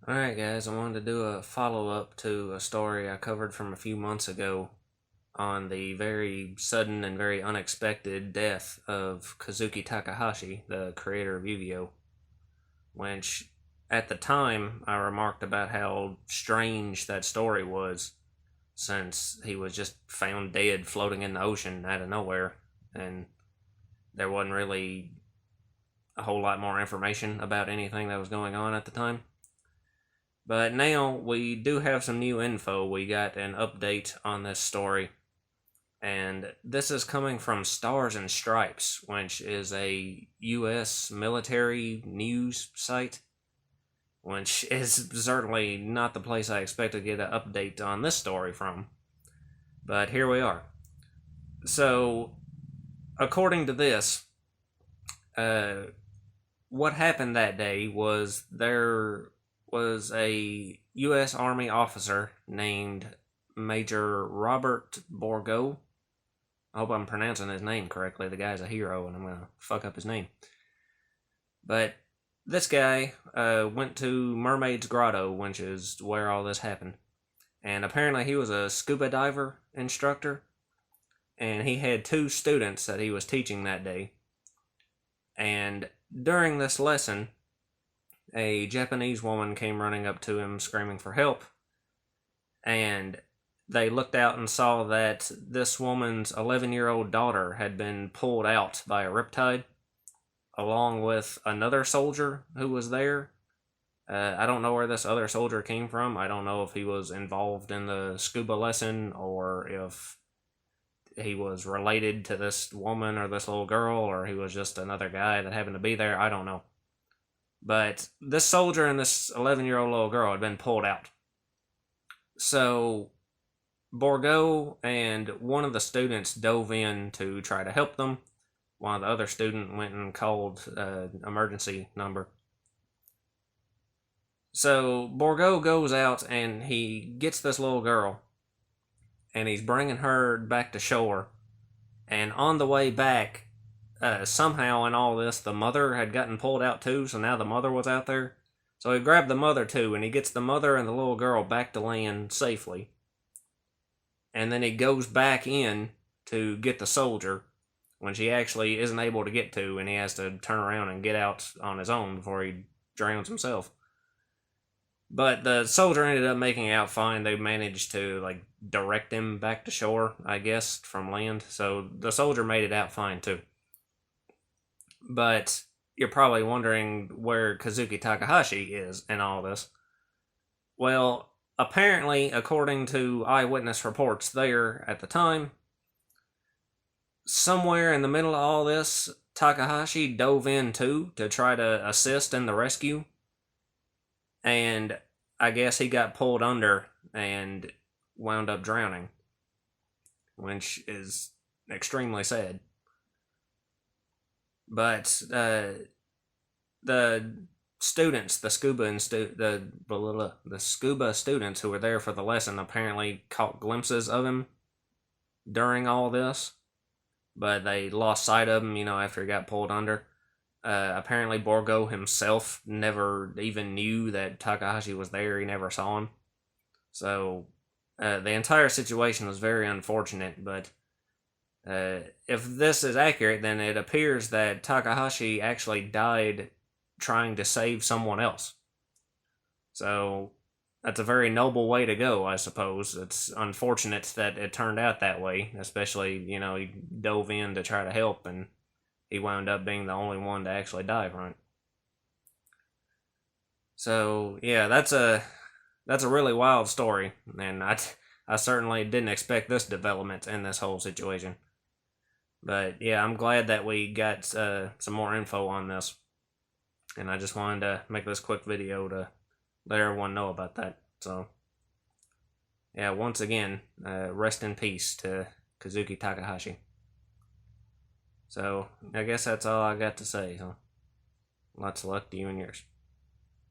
Alright, guys, I wanted to do a follow up to a story I covered from a few months ago on the very sudden and very unexpected death of Kazuki Takahashi, the creator of Yu Gi Oh! Which, at the time, I remarked about how strange that story was, since he was just found dead floating in the ocean out of nowhere, and there wasn't really a whole lot more information about anything that was going on at the time. But now we do have some new info. We got an update on this story. And this is coming from Stars and Stripes, which is a U.S. military news site, which is certainly not the place I expect to get an update on this story from. But here we are. So, according to this, what happened that day was there was a U.S. Army officer named Major Robert Borgo. I hope I'm pronouncing his name correctly. The guy's a hero, and I'm going to fuck up his name. But this guy went to Mermaid's Grotto, which is where all this happened. And apparently he was a scuba diver instructor. And he had 2 students that he was teaching that day. And during this lesson, a Japanese woman came running up to him screaming for help, and they looked out and saw that this woman's 11-year-old daughter had been pulled out by a riptide, along with another soldier who was there. I don't know where this other soldier came from. I don't know if he was involved in the scuba lesson, or if he was related to this woman or this little girl, or he was just another guy that happened to be there. I don't know. But this soldier and this 11-year-old little girl had been pulled out. So Borgo and one of the students dove in to try to help them, while the other student went and called an emergency number. So Borgo goes out and he gets this little girl, and he's bringing her back to shore. And on the way back, somehow in all this, the mother had gotten pulled out too, so now the mother was out there. So he grabbed the mother too, and he gets the mother and the little girl back to land safely. And then he goes back in to get the soldier, when she actually isn't able to get to, and he has to turn around and get out on his own before he drowns himself. But the soldier ended up making it out fine. They managed to, direct him back to shore, I guess, from land. So the soldier made it out fine too. But you're probably wondering where Kazuki Takahashi is in all this. Well, apparently, according to eyewitness reports there at the time, somewhere in the middle of all this, Takahashi dove in too to try to assist in the rescue. And I guess he got pulled under and wound up drowning, which is extremely sad. But the students, the scuba students who were there for the lesson, apparently caught glimpses of him during all this, but they lost sight of him, after he got pulled under. Apparently Borgo himself never even knew that Takahashi was there. He never saw him. So the entire situation was very unfortunate, but if this is accurate, then it appears that Takahashi actually died trying to save someone else. So that's a very noble way to go, I suppose. It's unfortunate that it turned out that way, especially, he dove in to try to help, and he wound up being the only one to actually die from it. So, yeah, that's a really wild story, and I certainly didn't expect this development in this whole situation. But yeah, I'm glad that we got some more info on this, and I just wanted to make this quick video to let everyone know about that. So yeah, once again, rest in peace to Kazuki Takahashi. So I guess that's all I got to say. So lots of luck to you and yours.